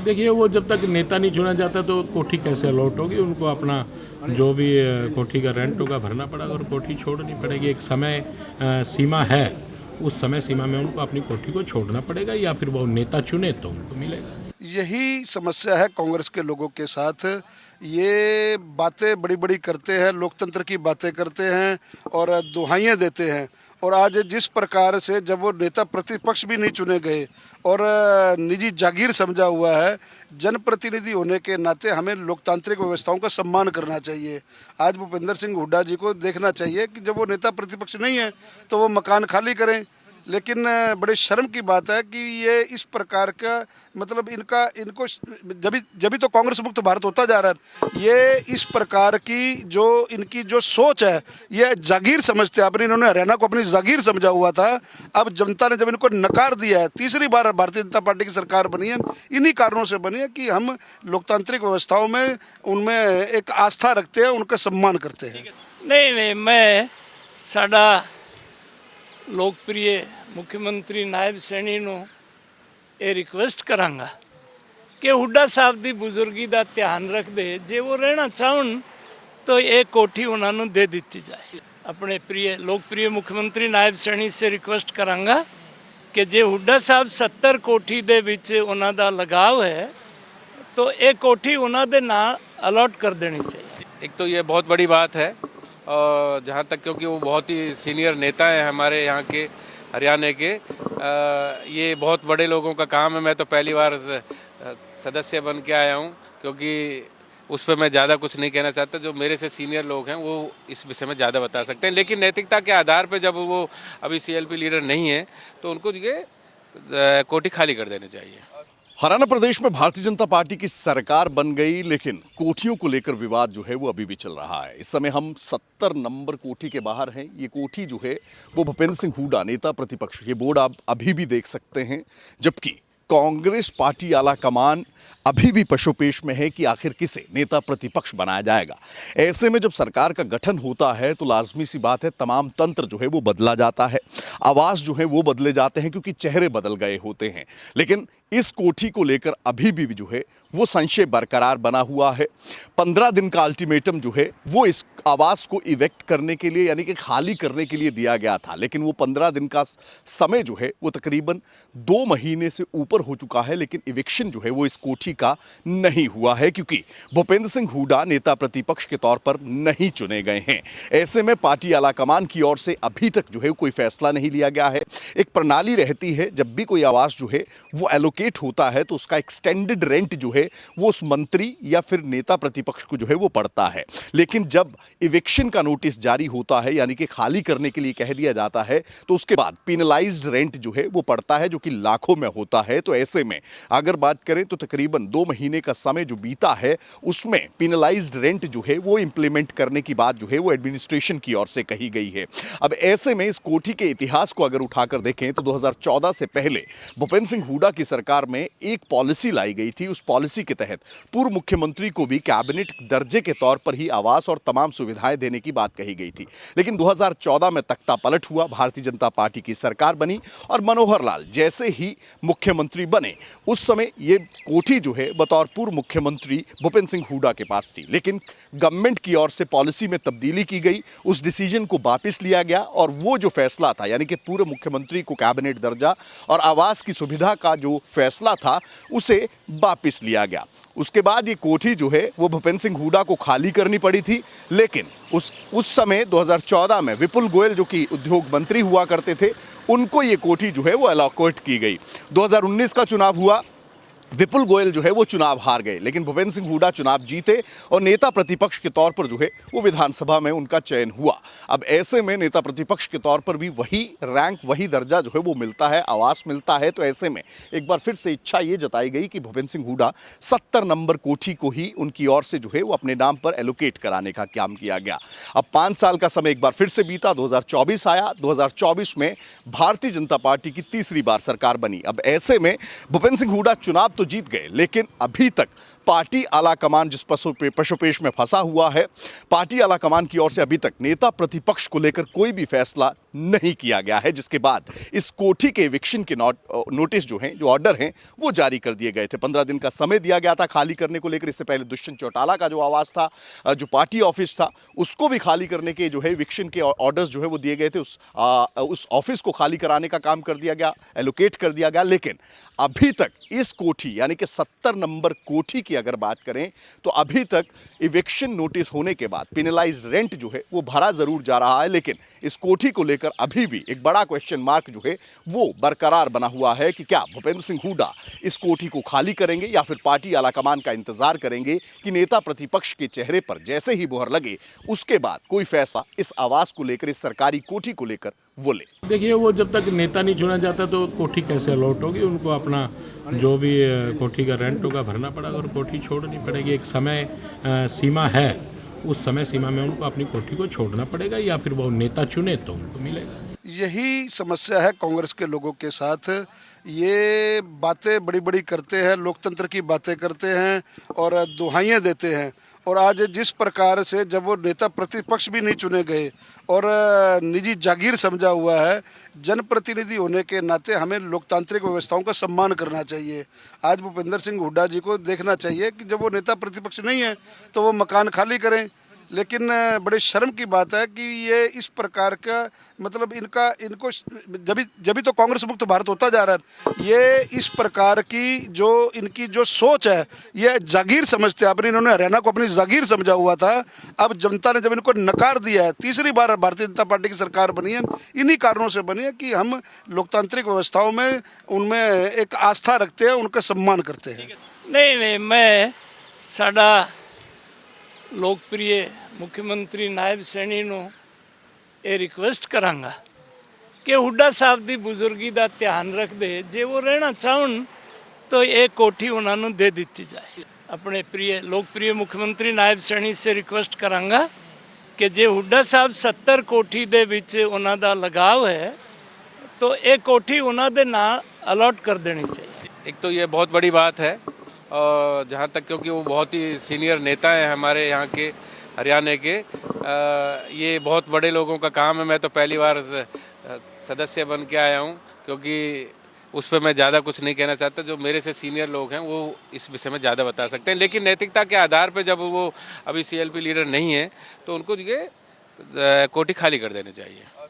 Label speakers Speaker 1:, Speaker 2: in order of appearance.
Speaker 1: देखिए, वो जब तक नेता नहीं चुना जाता तो कोठी कैसे अलॉट होगी? उनको अपना जो भी कोठी का रेंट होगा भरना पड़ेगा और कोठी छोड़नी पड़ेगी। एक समय सीमा है, उस समय सीमा में उनको अपनी कोठी को छोड़ना पड़ेगा, या फिर वो नेता चुने तो उनको मिलेगा।
Speaker 2: यही समस्या है कांग्रेस के लोगों के साथ। ये बातें बड़ी बड़ी करते हैं, लोकतंत्र की बातें करते हैं और दुहाइयाँ देते हैं, और आज जिस प्रकार से जब वो नेता प्रतिपक्ष भी नहीं चुने गए और निजी जागीर समझा हुआ है, जनप्रतिनिधि होने के नाते हमें लोकतांत्रिक व्यवस्थाओं का सम्मान करना चाहिए। आज भूपेंद्र सिंह हुड्डा जी को देखना चाहिए कि जब वो नेता प्रतिपक्ष नहीं है तो वो मकान खाली करें, लेकिन बड़े शर्म की बात है कि ये इस प्रकार का मतलब इनको जब भी तो कांग्रेस मुक्त भारत होता जा रहा है। ये इस प्रकार की जो इनकी जो सोच है, ये जागीर समझते हैं अपनी। इन्होंने हरियाणा को अपनी जागीर समझा हुआ था, अब जनता ने जब इनको नकार दिया है, तीसरी बार भारतीय जनता पार्टी की सरकार बनी है, इन्हीं कारणों से बनी है कि हम लोकतांत्रिक व्यवस्थाओं में उनमें एक आस्था रखते हैं, उनका सम्मान करते हैं।
Speaker 3: नहीं, मैं साडा लोकप्रिय मुख्यमंत्री नायब सैनी ਨੂੰ ਇਹ ਰਿਕਵੈਸਟ ਕਰਾਂਗਾ ਕਿ ਹੁੱਡਾ ਸਾਹਿਬ ਦੀ ਬਜ਼ੁਰਗੀ ਦਾ ਧਿਆਨ ਰੱਖਦੇ ਜੇ ਉਹ ਰਹਿਣਾ ਚਾਹਣ ਤਾਂ ਇਹ ਕੋਠੀ ਉਹਨਾਂ ਨੂੰ ਦੇ ਦਿੱਤੀ ਜਾਏ। ਆਪਣੇ प्रिय लोकप्रिय मुख्यमंत्री नायब सैनी से रिक्वेस्ट ਕਰਾਂਗਾ ਕਿ ਜੇ ਹੁੱਡਾ ਸਾਹਿਬ 70 ਕੋਠੀ ਦੇ ਵਿੱਚ ਉਹਨਾਂ ਦਾ ਲਗਾਵ ਹੈ तो ਇਹ ਕੋਠੀ ਉਹਨਾਂ ਦੇ ਨਾਂ ਅਲਾਟ ਕਰ ਦੇਣੀ चाहिए।
Speaker 4: एक तो ये बहुत बड़ी बात है, और जहाँ तक क्योंकि वो बहुत ही सीनियर नेता हैं हमारे यहाँ के हरियाणा के, ये बहुत बड़े लोगों का काम है। मैं तो पहली बार सदस्य बन के आया हूँ, क्योंकि उस पर मैं ज़्यादा कुछ नहीं कहना चाहता। जो मेरे से सीनियर लोग हैं वो इस विषय में ज़्यादा बता सकते हैं, लेकिन नैतिकता के आधार पर जब वो अभी सीएलपी लीडर नहीं है तो उनको ये कोठी खाली कर देनी चाहिए।
Speaker 5: हरियाणा प्रदेश में भारतीय जनता पार्टी की सरकार बन गई, लेकिन कोठियों को लेकर विवाद जो है वो अभी भी चल रहा है। इस समय हम 70 नंबर कोठी के बाहर हैं। ये कोठी जो है वो भूपेंद्र सिंह हुड्डा नेता प्रतिपक्ष, ये बोर्ड आप अभी भी देख सकते हैं, जबकि कांग्रेस पार्टी आला कमान अभी भी पशोपेश में है कि आखिर किसे नेता प्रतिपक्ष बनाया जाएगा। ऐसे में जब सरकार का गठन होता है तो लाजमी सी बात है तमाम तंत्र जो है वो बदला जाता है, आवास जो है वो बदले जाते हैं, क्योंकि चेहरे बदल गए होते हैं। लेकिन इस कोठी को लेकर अभी भी जो है वो संशय बरकरार बना हुआ है। 15 दिन का अल्टीमेटम जो है वो इस आवास को इवेक्ट करने के लिए यानी कि खाली करने के लिए दिया गया था, लेकिन वो 15 दिन का समय जो है वो तकरीबन 2 महीने से ऊपर हो चुका है, लेकिन इविक्शन जो है वो इस कोठी का नहीं हुआ है, क्योंकि भूपेंद्र सिंह हुड्डा नेता प्रतिपक्ष के तौर पर नहीं चुने गए हैं। ऐसे में पार्टी आलाकमान की ओर से अभी तक जो है कोई फैसला नहीं लिया गया है। एक प्रणाली रहती है, जब भी कोई आवास जो है वो एलोकेट होता है तो उसका एक्सटेंडेड रेंट जो है वो उस मंत्री या फिर नेता प्रतिपक्ष को जो है वो पड़ता है। लेकिन जब इविक्शन का नोटिस जारी होता है यानी कि खाली करने के लिए कह दिया जाता है, तो उसके बाद पिनलाइज्ड रेंट जो है वो पड़ता है, जो कि लाखों में होता है। तो ऐसे में अगर बात करें तो तकरीबन 2 महीने का समय जो बीता है उसमें पिनलाइज्ड रेंट जो है वो इंप्लीमेंट करने की बात जो है वो एडमिनिस्ट्रेशन की ओर से कही गई है। अब ऐसे में इस कोठी के इतिहास को अगर उठाकर देखें तो 2014 से पहले भूपेंद्र सिंह हुड्डा की सरकार में एक पॉलिसी लाई गई थी। उस पॉलिसी के तहत पूर्व मुख्यमंत्री को भी कैबिनेट दर्जे के तौर पर ही आवास और तमाम सुविधाएं देने की बात कही गई थी। लेकिन 2014 में तख्ता पलट हुआ, भारतीय जनता पार्टी की सरकार बनी और मनोहर लाल जैसे ही मुख्यमंत्री बने उस समय ये कोठी जो है बतौर पूर्व मुख्यमंत्री भूपेंद्र सिंह हुड्डा के पास थी। लेकिन गवर्नमेंट की ओर से पॉलिसी में तब्दीली की गई, उस डिसीजन को वापस लिया गया और वो जो फैसला था यानी कि पूर्व मुख्यमंत्री को कैबिनेट दर्जा और आवास की सुविधा का जो फैसला था उसे वापस लिया गया। उसके बाद ये कोठी जो है वो भूपेंद्र सिंह हुड्डा को खाली करनी पड़ी थी। लेकिन उस समय 2014 में विपुल गोयल जो कि उद्योग मंत्री हुआ करते थे, उनको ये कोठी जो है वो अलॉकेट की गई। 2019 का चुनाव हुआ, विपुल गोयल जो है वो चुनाव हार गए, लेकिन भूपेंद्र सिंह हुड्डा चुनाव जीते और नेता प्रतिपक्ष के तौर पर जो है वो विधानसभा में उनका चयन हुआ। अब ऐसे में नेता प्रतिपक्ष के तौर पर भी वही रैंक, वही दर्जा जो है वो मिलता है, आवास मिलता है। तो ऐसे में एक बार फिर से इच्छा ये जताई गई कि भूपेंद्र सिंह हुड्डा 70 नंबर कोठी को ही उनकी ओर से जो है वो अपने नाम पर एलोकेट कराने का काम किया गया। अब 5 साल का समय एक बार फिर से बीता, 2024 आया। 2024 में भारतीय जनता पार्टी की तीसरी बार सरकार बनी। अब ऐसे में भूपेंद्र सिंह हुड्डा चुनाव तो जीत गए, लेकिन अभी तक पार्टी आला कमान जिस पशुपेश में फंसा हुआ है, पार्टी आला कमान की ओर से अभी तक नेता प्रतिपक्ष को लेकर कोई भी फैसला नहीं किया गया है, जिसके बाद इस कोठी के इविक्शन के नोटिस जो हैं, जो ऑर्डर हैं, वो जारी कर दिए गए थे। 15 दिन का समय दिया गया था खाली करने को लेकर। इससे पहले दुष्यंत चौटाला का जो आवास था, जो पार्टी ऑफिस था, उसको भी खाली करने के जो है इविक्शन के ऑर्डर्स जो है वो दिए गए थे। उस ऑफिस को खाली कराने का काम कर दिया गया, एलोकेट कर दिया गया। लेकिन अभी तक इस कोठी यानी कि 70 नंबर कोठी की अगर बात करें तो अभी तक इविक्शन नोटिस होने के बाद पेनलाइज्ड रेंट जो है वो भरा जरूर जा रहा है, लेकिन इस कोठी को लेकर अभी भी एक बड़ा क्वेश्चन मार्क जो है वो बरकरार बना हुआ है कि क्या भूपेंद्र सिंह हुड्डा इस कोठी को खाली करेंगे या फिर पार्टी आलाकमान का इंतजार करेंगे कि नेता प्रतिपक्ष के चेहरे पर जैसे ही मुहर लगे उसके बाद कोई फैसला इस आवास को लेकर, इस सरकारी कोठी को लेकर वो ले।
Speaker 1: देखिए, वो जब तक नेता नहीं चुना जाता तो कोठी कैसे अलॉट होगी? उनको अपना जो भी कोठी का रेंट होगा भरना पड़ेगा और कोठी छोड़नी पड़ेगी। एक समय सीमा है, उस समय सीमा में उनको अपनी कोठी को छोड़ना पड़ेगा या फिर वो नेता चुने तो उनको मिलेगा।
Speaker 2: यही समस्या है कांग्रेस के लोगों के साथ। ये बातें बड़ी बड़ी करते हैं, लोकतंत्र की बातें करते हैं और दुहाइयाँ देते हैं। और आज जिस प्रकार से जब वो नेता प्रतिपक्ष भी नहीं चुने गए और निजी जागीर समझा हुआ है, जनप्रतिनिधि होने के नाते हमें लोकतांत्रिक व्यवस्थाओं का सम्मान करना चाहिए। आज भूपेंद्र सिंह हुड्डा जी को देखना चाहिए कि जब वो नेता प्रतिपक्ष नहीं है तो वो मकान खाली करें। लेकिन बड़े शर्म की बात है कि ये इस प्रकार का मतलब इनको जब तो कांग्रेस मुक्त भारत होता जा रहा है। ये इस प्रकार की जो इनकी जो सोच है, ये जागीर समझते हैं अपनी। इन्होंने हरियाणा को अपनी जागीर समझा हुआ था। अब जनता ने जब इनको नकार दिया है, तीसरी बार भारतीय जनता पार्टी की सरकार बनी है, इन्हीं कारणों से बनी है कि हम लोकतांत्रिक व्यवस्थाओं में उनमें एक आस्था रखते हैं, उनका सम्मान करते हैं।
Speaker 3: नहीं, मैं साडा लोकप्रिय मुख्यमंत्री नायब सैनी ਨੂੰ ਇਹ ਰਿਕਵੈਸਟ ਕਰਾਂਗਾ ਕਿ ਹੁੱਡਾ ਸਾਹਿਬ ਦੀ ਬਜ਼ੁਰਗੀ ਦਾ ਧਿਆਨ ਰੱਖਦੇ ਜੇ ਉਹ ਰਹਿਣਾ ਚਾਹਣ ਤਾਂ ਇਹ ਕੋਠੀ ਉਹਨਾਂ ਨੂੰ ਦੇ ਦਿੱਤੀ ਜਾਏ। ਆਪਣੇ प्रिय लोकप्रिय मुख्यमंत्री नायब सैनी से रिक्वेस्ट ਕਰਾਂਗਾ ਕਿ ਜੇ ਹੁੱਡਾ ਸਾਹਿਬ 70 ਕੋਠੀ ਦੇ ਵਿੱਚ ਉਹਨਾਂ ਦਾ ਲਗਾਵ ਹੈ तो ਇਹ ਕੋਠੀ ਉਹਨਾਂ ਦੇ ਨਾਂ ਅਲਾਟ ਕਰ ਦੇਣੀ चाहिए।
Speaker 4: एक तो ये बहुत बड़ी बात है, और जहाँ तक क्योंकि वो बहुत ही सीनियर नेता हैं हमारे यहाँ के हरियाणा के, ये बहुत बड़े लोगों का काम है। मैं तो पहली बार सदस्य बन के आया हूँ, क्योंकि उस पर मैं ज़्यादा कुछ नहीं कहना चाहता। जो मेरे से सीनियर लोग हैं वो इस विषय में ज़्यादा बता सकते हैं। लेकिन नैतिकता के आधार पर जब वो अभी CLP लीडर नहीं है तो उनको ये कोठी खाली कर देनी चाहिए।